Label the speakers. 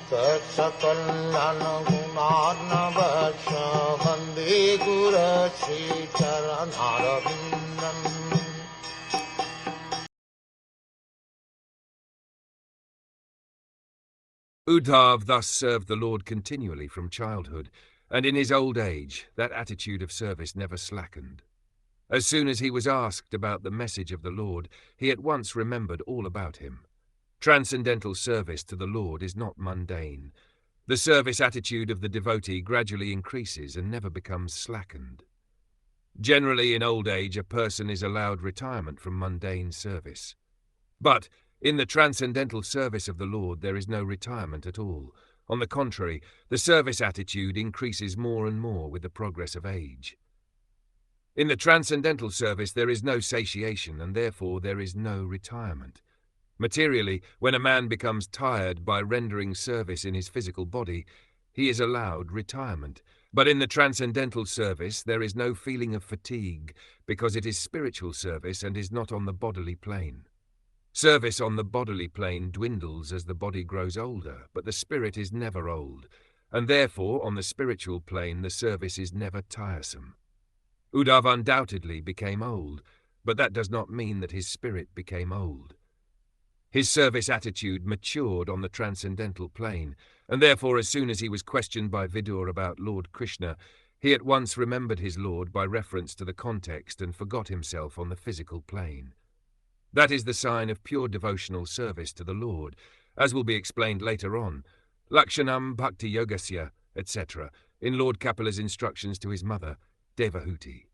Speaker 1: Satsakallan gunarnavasya Vande Guru Sri Charanarvindam.
Speaker 2: Uddhava thus served the Lord continually from childhood, and in his old age that attitude of service never slackened. As soon as he was asked about the message of the Lord, he at once remembered all about him. Transcendental service to the Lord is not mundane. The service attitude of the devotee gradually increases and never becomes slackened. Generally, in old age, a person is allowed retirement from mundane service. But in the transcendental service of the Lord, there is no retirement at all. On the contrary, the service attitude increases more and more with the progress of age. In the transcendental service, there is no satiation, and therefore there is no retirement. Materially, when a man becomes tired by rendering service in his physical body, he is allowed retirement. But in the transcendental service, there is no feeling of fatigue, because it is spiritual service and is not on the bodily plane. Service on the bodily plane dwindles as the body grows older, but the spirit is never old, and therefore on the spiritual plane the service is never tiresome. Uddhava undoubtedly became old, but that does not mean that his spirit became old. His service attitude matured on the transcendental plane, and therefore as soon as he was questioned by Vidur about Lord Krishna, he at once remembered his Lord by reference to the context and forgot himself on the physical plane. That is the sign of pure devotional service to the Lord, as will be explained later on, Lakshanam Bhakti Yogasya, etc., in Lord Kapala's instructions to his mother, Devahuti.